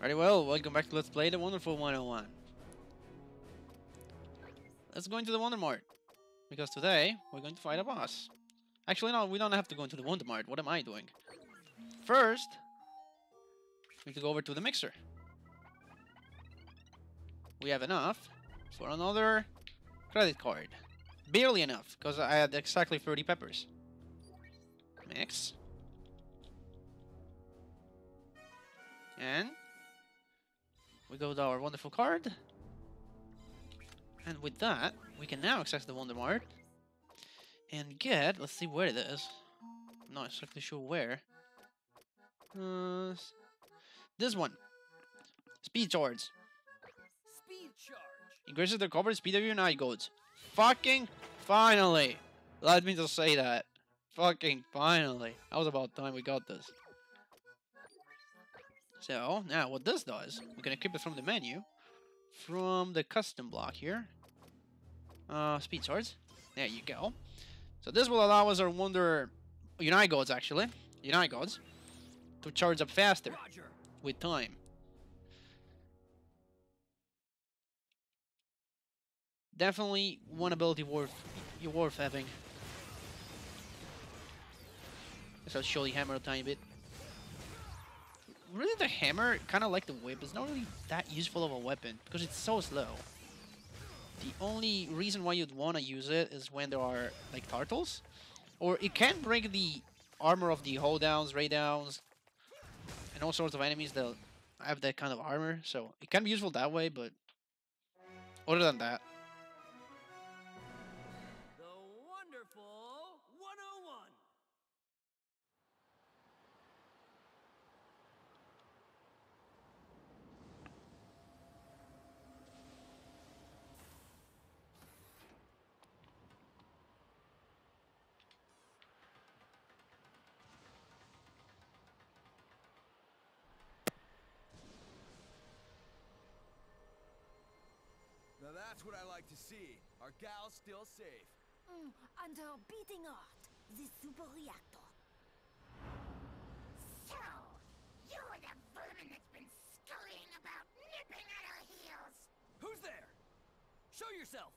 Very well, welcome back to Let's Play the Wonderful 101. Let's go into the Wonder Mart, because today we're going to fight a boss. Actually, no, we don't have to go into the Wonder Mart. What am I doing? First, we need to go over to the mixer. We have enough for another credit card. Barely enough, because I had exactly 30 peppers. Mix. And we go to our wonderful card. And with that, we can now access the Wonder Mart. And get, let's see where it is. I'm not exactly sure where. This one. Speed charge. Speed charge. Increases the recovery speed of your night goods. Fucking finally! Let me just say that. Fucking finally. That was about time we got this. So, now what this does, we can equip it from the menu. From the custom block here. Speed swords. There you go. So this will allow us our Unite Gods actually. Unite Gods. To charge up faster. Roger. With time. Definitely one ability worth having. So I'll show the hammer a tiny bit. Really, the hammer, kind of like the whip, is not really that useful of a weapon because it's so slow. The only reason why you'd want to use it is when there are like turtles, or it can break the armor of the hold downs, ray downs, and all sorts of enemies that have that kind of armor. So it can be useful that way, but other than that. The wonderful 101. Now that's what I like to see. Our gal's still safe. Under beating art, the super reactor. So, you are the vermin that's been scurrying about, nipping at our heels. Who's there? Show yourself.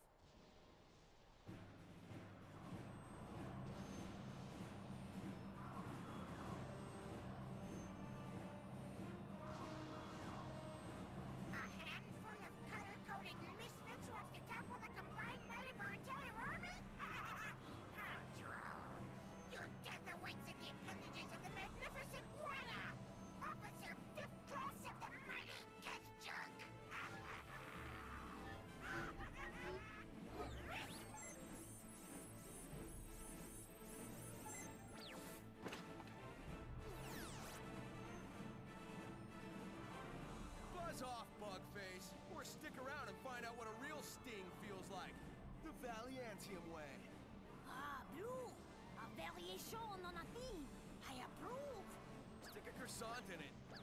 A handful of color-coded misfits who have to topple the combined might of our entire army? How droll. Your death awaits in the appendages of the magnificent Guana, Officer 5th Class of the mighty Death Jug. Buzz off, Bugface. Or stick around and find out what a real sting feels like. The Valiantium way. Ah, Blue, a variation on a theme. I approve. Stick a croissant in it. It's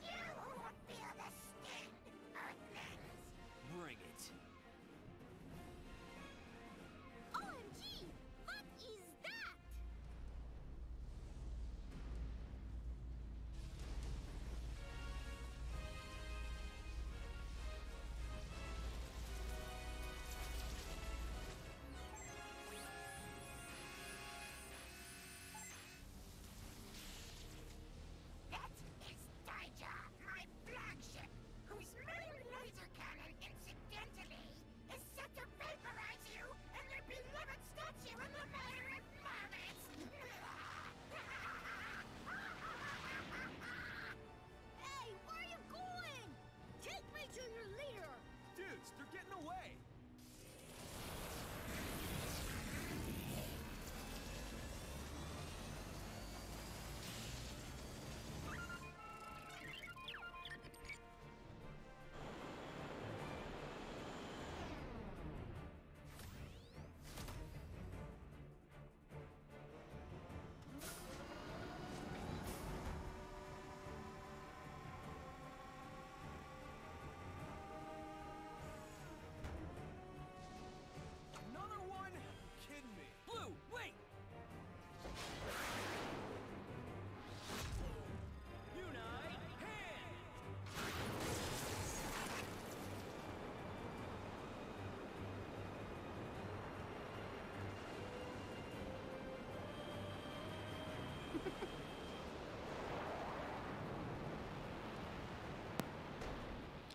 you who will feel the sting, Earthlings. Bring it. OMG! What is that?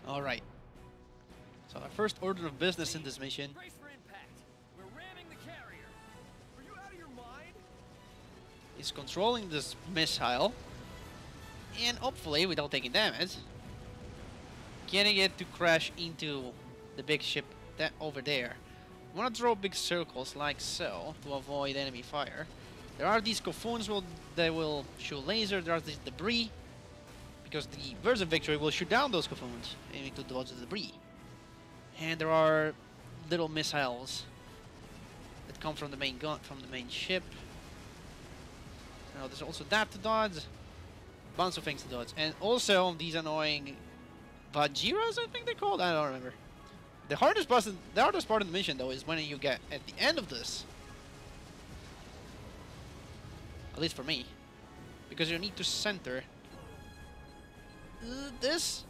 Alright. So our first order of business in this mission Brace for impact. We're ramming the carrier. Are you out of your mind? is controlling this missile and hopefully, without taking damage, getting it to crash into the big ship that over there. You want to draw big circles like so to avoid enemy fire. There are these coffins that will shoot laser. There are this debris because the Verse of Victory will shoot down those coffins aiming to dodge the debris. And there are little missiles that come from the main gun, from the main ship. Now there's also that to dodge. Bunch of things to dodge, and also these annoying Vajiras, I think they're called. I don't remember. The hardest part of the mission, though, is when you get at the end of this. At least for me, because you need to center this.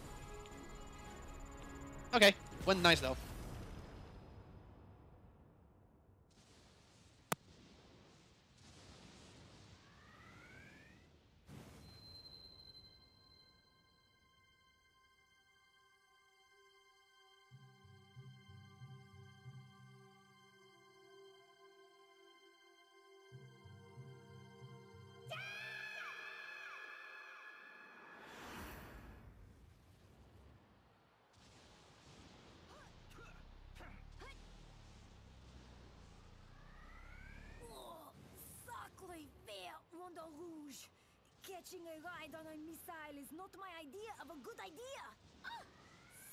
Okay, went nice though. Oh, sacré vert, Rondo Rouge. Catching a ride on a missile is not my idea of a good idea. Oh,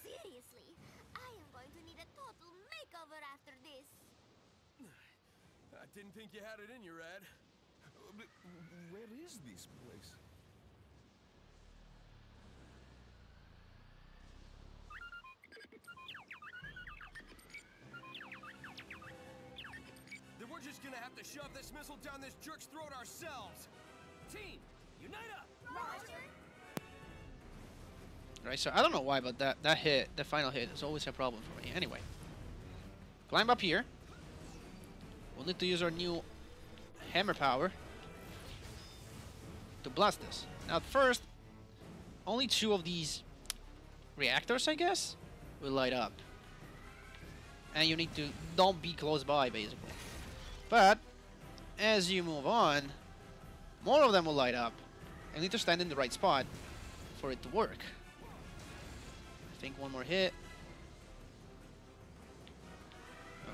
seriously? I am going to need a total makeover after this. I didn't think you had it in you, Red. But where is this place? Then we're just gonna have to shove this missile down this jerk's throat ourselves. Team, unite up. Roger. Right, so I don't know why, but that hit, the final hit, is always a problem for me. Anyway, climb up here. We'll need to use our new hammer power to blast this. Now, at first, only 2 of these reactors, I guess, will light up. And you need to don't be close by, basically. But as you move on, more of them will light up. You need to stand in the right spot for it to work. I think one more hit.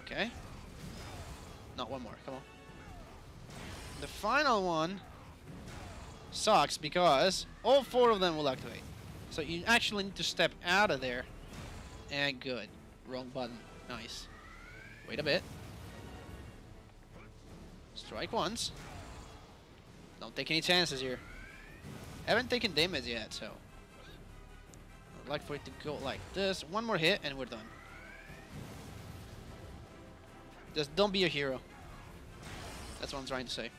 Okay. Not one more, come on. The final one sucks because all 4 of them will activate. So you actually need to step out of there. And good. Wrong button. Nice. Wait a bit. Strike once. Don't take any chances here. Haven't taken damage yet, so I'd like for it to go like this. One more hit and we're done. Just don't be a hero. That's what I'm trying to say.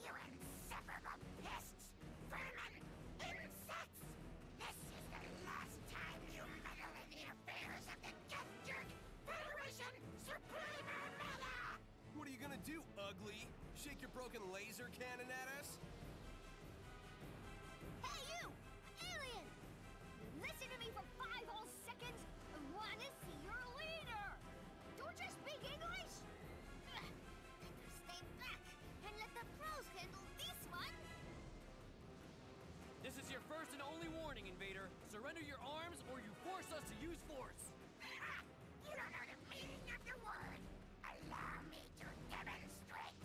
You insufferable pests, vermin, insects! This is the last time you meddle in the affairs of the Death Jerk Federation Supreme Armada! What are you gonna do, ugly? Shake your broken laser cannon at us? Hey, you! Alien! Listen to me for 5 whole seconds. I want to see your leader. Don't you speak English? Better stay back and let the pros handle this one! This is your first and only warning, Invader. Surrender your arms or you force us to use force. You don't know the meaning of the word! Allow me to demonstrate!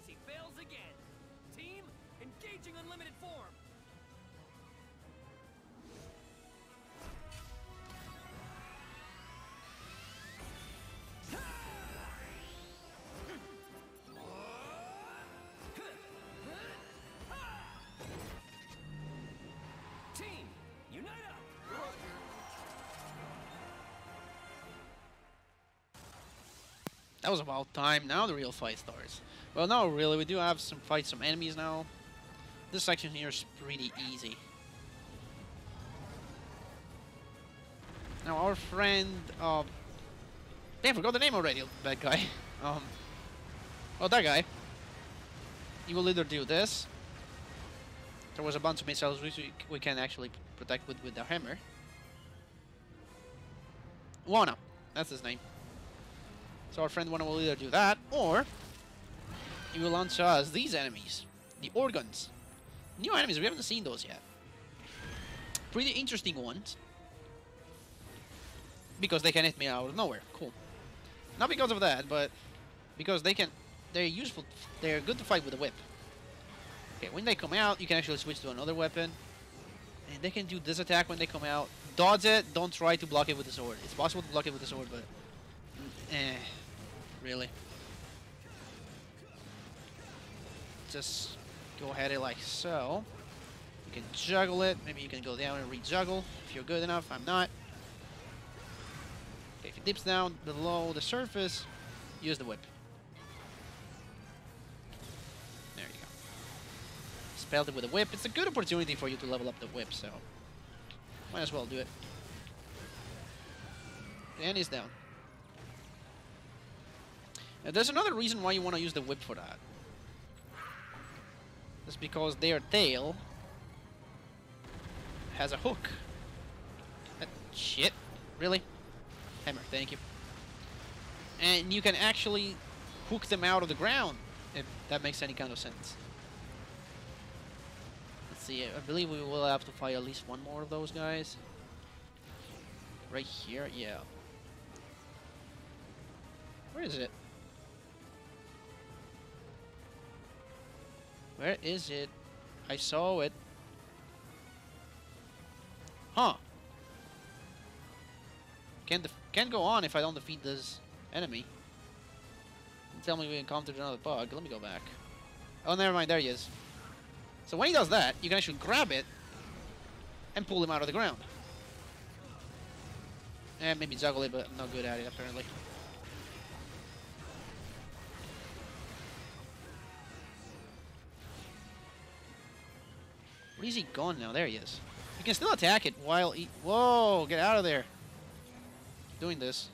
as he fails again. Team, engaging unlimited form. Team, unite up. That was about time. Now the real fight starts. Well, no, really. We do have some fights, some enemies now. This section here is pretty easy. Now our friend, damn, I forgot the name already. That guy. Well, that guy. He will either do this. There was a bunch of missiles which we can actually protect with the hammer. Wanna, that's his name. So our friend Wanna will either do that, or he will launch us these enemies, the organs. New enemies, we haven't seen those yet. Pretty interesting ones. Because they can hit me out of nowhere. Cool. Not because of that, but because they're useful, they're good to fight with a whip. Okay, when they come out, you can actually switch to another weapon. And they can do this attack when they come out. Dodge it, don't try to block it with the sword. It's possible to block it with the sword, but... really. Just go ahead and like so. You can juggle it. Maybe you can go down and re-juggle if you're good enough. I'm not. Okay, if it dips down below the surface, use the whip. There you go. Spelled it with a whip. It's a good opportunity for you to level up the whip, so might as well do it. And he's down. Now, there's another reason why you want to use the whip for that. That's because their tail has a hook. Shit. Really? Hammer, thank you. And you can actually hook them out of the ground, if that makes any kind of sense. Let's see, I believe we will have to fight at least one more of those guys. Right here, yeah. Where is it? Where is it? I saw it. Huh. Can't go on if I don't defeat this enemy. Tell me we encountered another bug. Let me go back. Oh, never mind. There he is. So when he does that, you can actually grab it and pull him out of the ground. And maybe juggle it, but I'm not good at it, apparently. Where is he gone now? There he is. You can still attack it while he... Whoa! Get out of there. Doing this.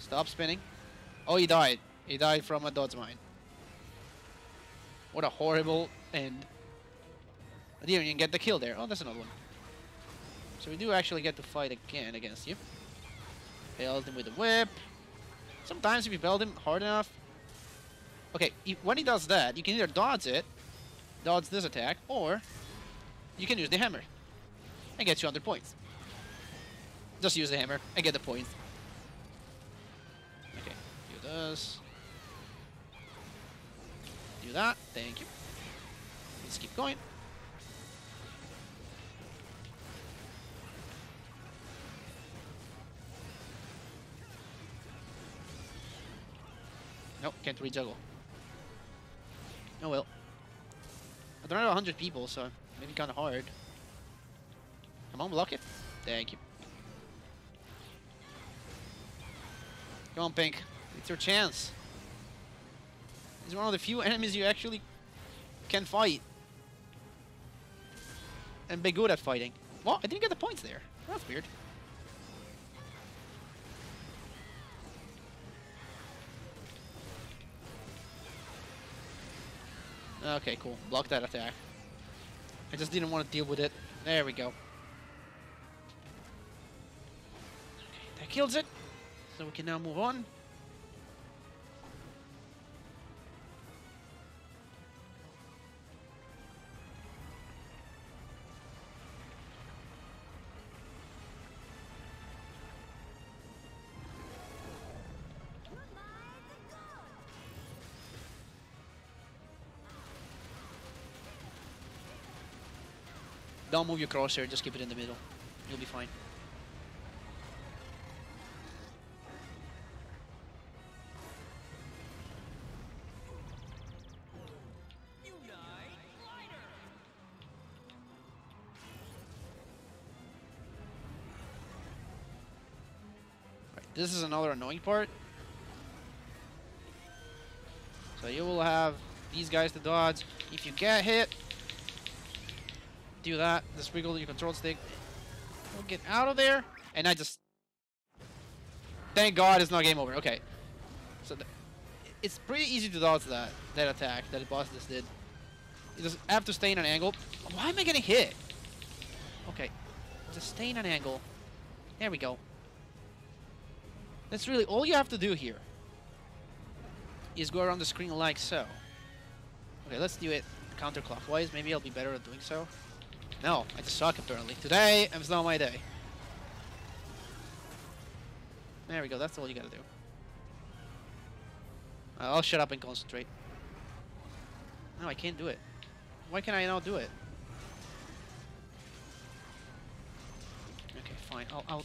Stop spinning. Oh, he died. He died from a dodge mine. What a horrible end. I didn't even get the kill there. Oh, that's another one. So we do actually get to fight again against you. Belt him with a whip. Sometimes if you belt him hard enough... Okay, when he does that, you can either dodge it, dodge this attack, or you can use the hammer and get 200 points. Just use the hammer and get the points. Okay, do this. Do that. Thank you. Let's keep going. Nope, can't re-juggle. Oh well. I don't have 100 people, so maybe kind of hard. Come on, block it. Thank you. Come on, Pink. It's your chance. He's one of the few enemies you actually can fight. And be good at fighting. Well, I didn't get the points there. That's weird. Okay, cool. Block that attack. I just didn't want to deal with it. There we go. Okay, that kills it. So we can now move on. Don't move your crosshair, just keep it in the middle. You'll be fine. Right, this is another annoying part. So you will have these guys to dodge. If you get hit, do that. Just wiggle your control stick. We'll get out of there. And I just... Thank God it's not game over. Okay. So it's pretty easy to dodge that attack that the boss just did. You just have to stay in an angle. Why am I getting hit? Okay. Just stay in an angle. There we go. That's really all you have to do here. Is go around the screen like so. Okay, let's do it counterclockwise. Maybe I'll be better at doing so. No, I just suck apparently. Today, it's not my day. There we go, that's all you gotta do. I'll shut up and concentrate. No, I can't do it. Why can I not do it? Okay, fine. I'll...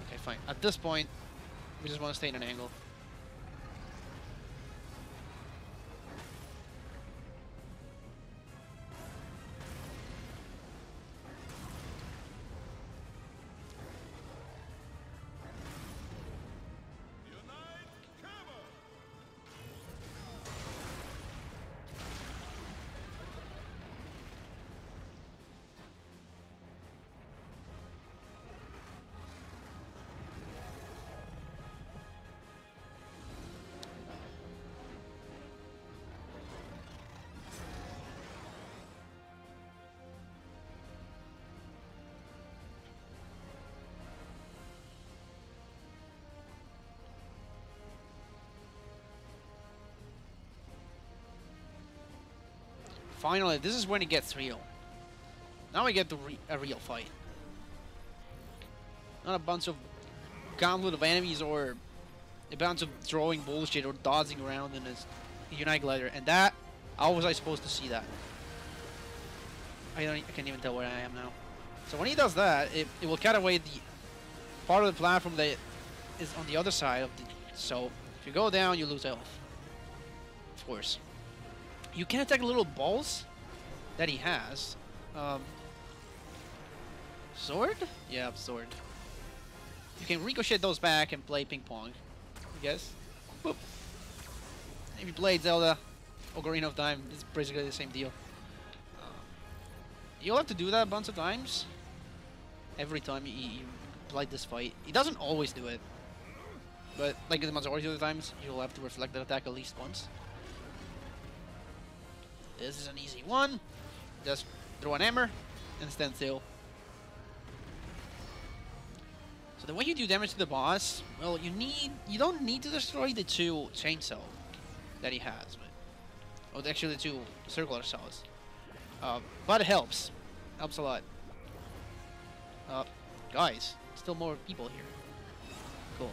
Okay, fine. At this point, we just want to stay in an angle. Finally, this is when it gets real. Now we get to a real fight. Not a bunch of gauntlet of enemies or a bunch of throwing bullshit or dodging around in a Unite glider. And that, how was I supposed to see that? I can't even tell where I am now. So when he does that, it will cut away the part of the platform that is on the other side of the... So if you go down, you lose health. Of course. You can attack little balls that he has. Sword? Yeah, sword. You can ricochet those back and play ping pong, I guess. Boop. If you played Zelda Ocarina of Time, it's basically the same deal. You'll have to do that a bunch of times. Every time you play this fight. He doesn't always do it. But like the majority of the times, you'll have to reflect that attack at least once. This is an easy one. Just throw an hammer and stand still. So the way you do damage to the boss, well, you don't need to destroy the 2 chainsaw that he has, but actually the 2 circular saws. But it helps a lot. Guys, still more people here. Cool.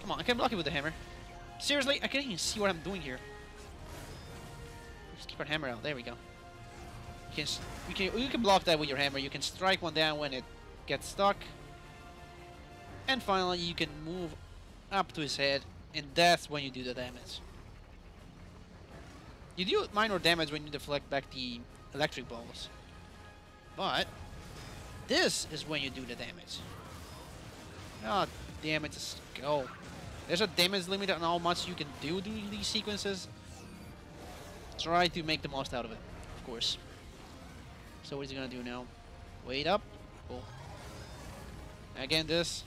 Come on, I can block it with the hammer. Seriously, I can't even see what I'm doing here. Just keep our hammer out. There we go. You can block that with your hammer. You can strike one down when it gets stuck. And finally, you can move up to his head, and that's when you do the damage. You do minor damage when you deflect back the electric balls. But this is when you do the damage. Oh, damn it, just go. There's a damage limit on how much you can do during these sequences. Try to make the most out of it, of course. So what is he gonna do now? Wait up. Cool. Again, this.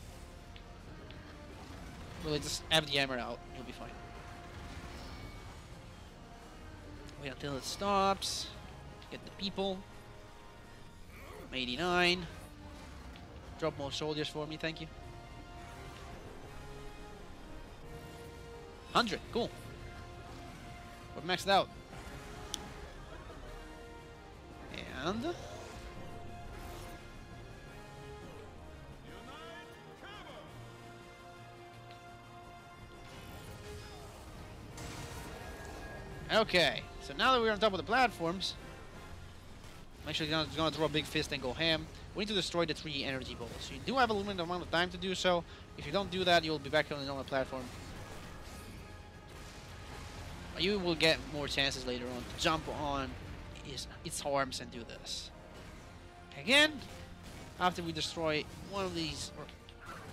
Really just have the hammer out. You'll be fine. Wait until it stops. Get the people. 89. Drop more soldiers for me, thank you. 100, cool. We're maxed out. And Okay, so now that we're on top of the platforms, I'm actually gonna throw a big fist and go ham. We need to destroy the 3 energy balls. You do have a limited amount of time to do so. If you don't do that, you'll be back on the normal platform. You will get more chances later on to jump on its arms and do this. Again, after we destroy one of these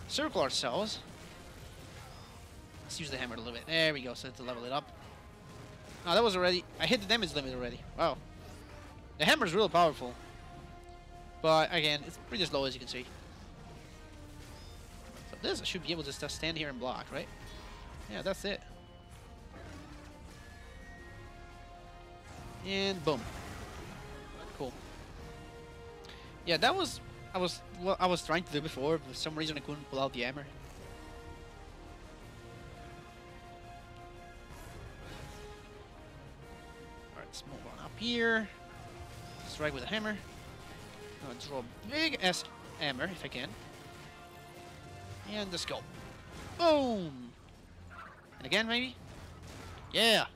circular cells, let's use the hammer a little bit. There we go, so to level it up. Oh, that was already... I hit the damage limit already. Wow. The hammer is real powerful. But again, it's pretty slow as you can see. So this, I should be able to just stand here and block, right? Yeah, that's it. And boom. Cool. Yeah, that was what I was trying to do before. For some reason I couldn't pull out the hammer. Alright, let's move on up here. Strike with a hammer. I'm gonna draw a big ass hammer if I can. And the skull. Boom! And again maybe? Yeah!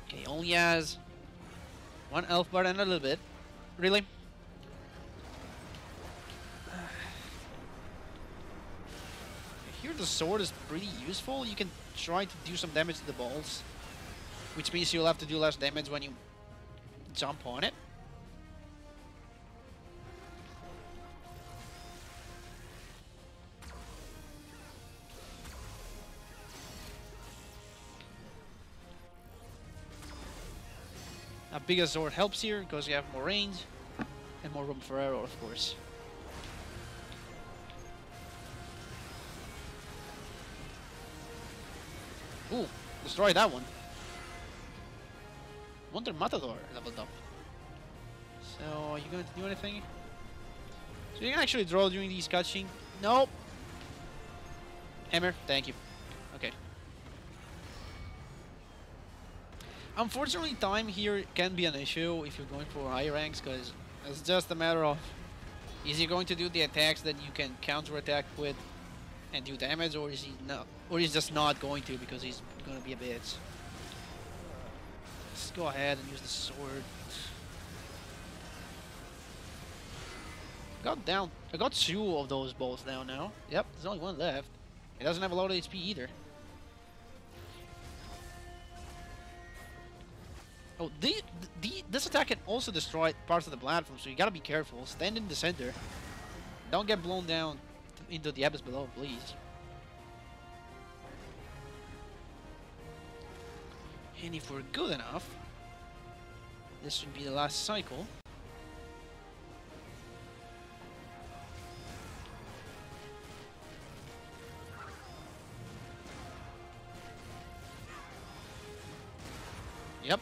Okay, only has 1 health bar and a little bit. Really? Here the sword is pretty useful. You can try to do some damage to the balls, which means you'll have to do less damage when you jump on it. A bigger sword helps here because you have more range and more room for error, of course. Ooh, destroy that one. Wonder Matador leveled up. So, are you going to do anything? So you can actually draw during these cutscenes. Nope. Hammer, thank you. Okay. Unfortunately, time here can be an issue if you're going for higher ranks, because it's just a matter of, is he going to do the attacks that you can counterattack with and do damage, or is he not? Or he's just not going to because he's going to be a bitch. Let's go ahead and use the sword. I got 2 of those balls down now. Yep, there's only 1 left. It doesn't have a lot of HP either. Oh, this attack can also destroy parts of the platform, so you gotta be careful. Stand in the center. Don't get blown down into the abyss below, please. And if we're good enough, this should be the last cycle. Yep.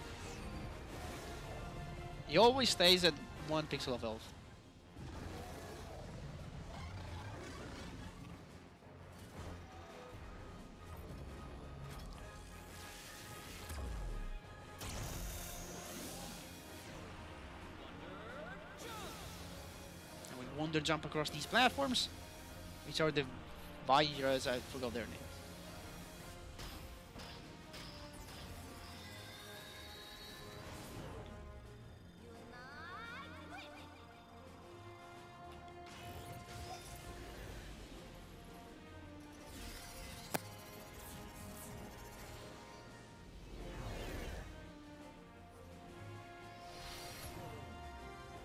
He always stays at 1 pixel of health. And we wonder jump across these platforms, which are the Vajras, I forgot their names.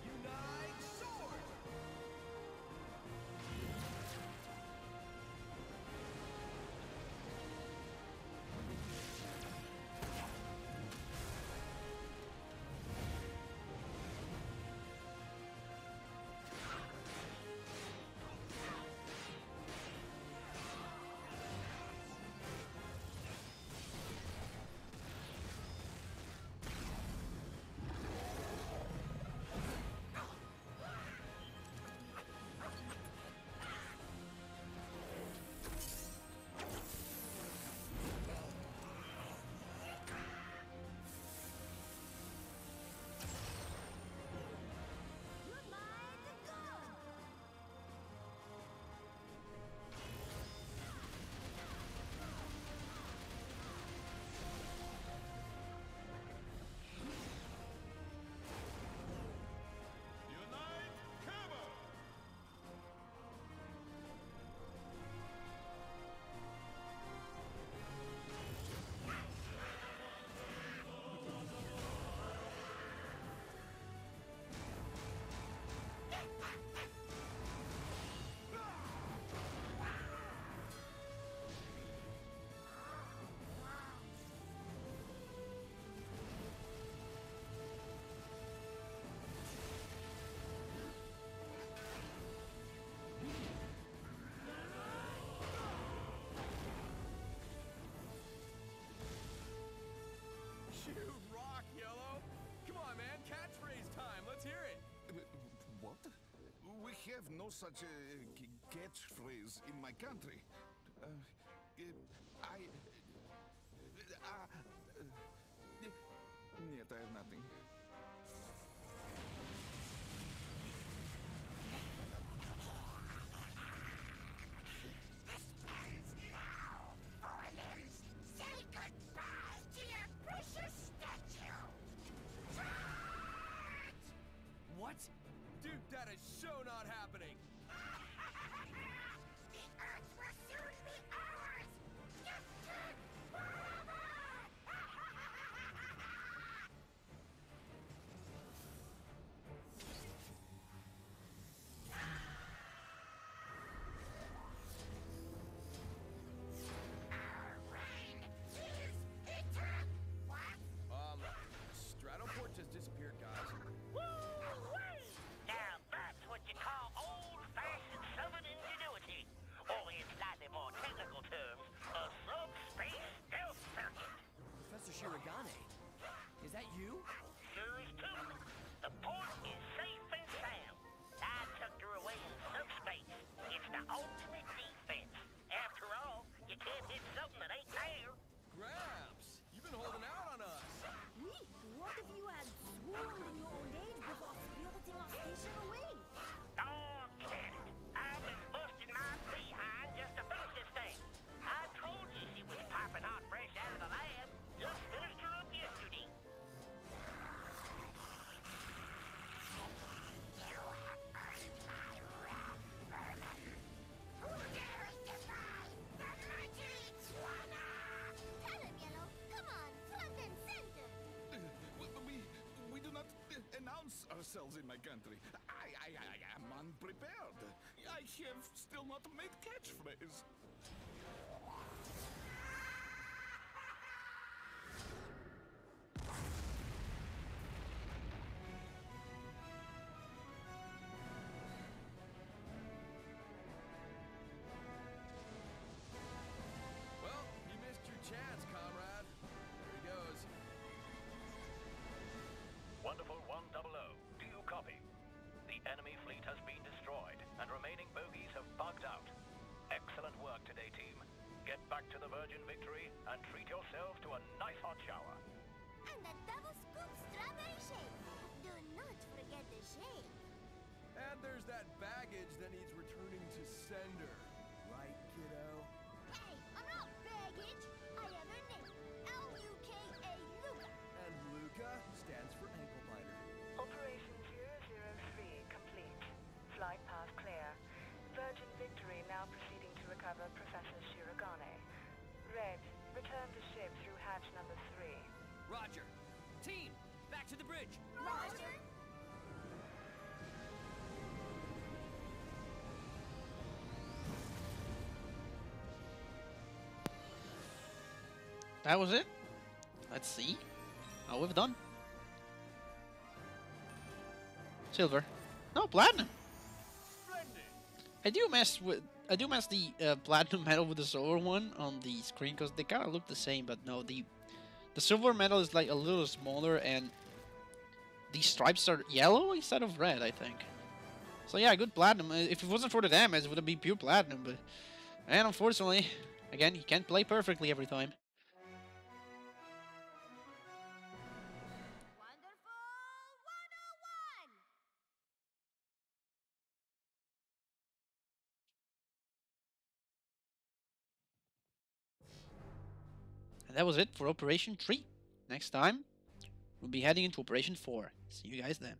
Unite sword! What? We have no such catchphrase in my country. Нет, I have nothing. Say goodbye to your precious statue! What? Dude, that is so not happening. The Earth will soon be ours! Gifted forever! Our reign is eternal! What? Stratoport just disappeared, guys. Woo-wee! Now that's what you call old-fashioned Southern ingenuity. Or in slightly more technical terms, a subspace stealth circuit. Professor Shirogane, is that you? Sure is too. The port is safe and sound. I tucked her away in subspace. It's the ultimate defense. After all, you can't hit something that ain't there. Gramps, you've been holding out on us. What if you had swooned in your old age before spiriting our station away? Oh, kid, I've been busting my behind just to finish this thing. I told you she was popping hot fresh out of the lab. Just finished her up yesterday. Who dares defy the mighty Swanna? Tell him, Yellow. Come on, front and center. We do not announce ourselves in my country. I am unprepared. I have still not made catchphrase. Well, you missed your chance, comrade. There he goes. Wonderful 100, do you copy? The enemy fleet has been destroyed, and remaining bogies have bugged out. Excellent work today, team. Get back to the Virgin Victory and treat yourselves to a nice hot shower. And the double scoop strawberry shake. Do not forget the shake. And there's that baggage that needs returning to sender. Right, kiddo? Hey, I'm not baggage. I have a name. Luka. And Luca stands for ankle biter. Operation 003 complete. Flight path clear. Virgin Victory now proceeding to recover Professor Shirogane. Red, return to ship through hatch number 3. Roger. Team, back to the bridge. Roger. That was it. Let's see how we've done. Silver. No, platinum. I do mess the platinum medal with the silver one on the screen because they kind of look the same, but no, the silver medal is like a little smaller and the stripes are yellow instead of red, I think. So yeah, good platinum. If it wasn't for the damage, it would have been pure platinum, but and unfortunately, again, he can't play perfectly every time. Wonderful 101. And that was it for Operation 3. Next time, we'll be heading into Operation 4. See you guys then.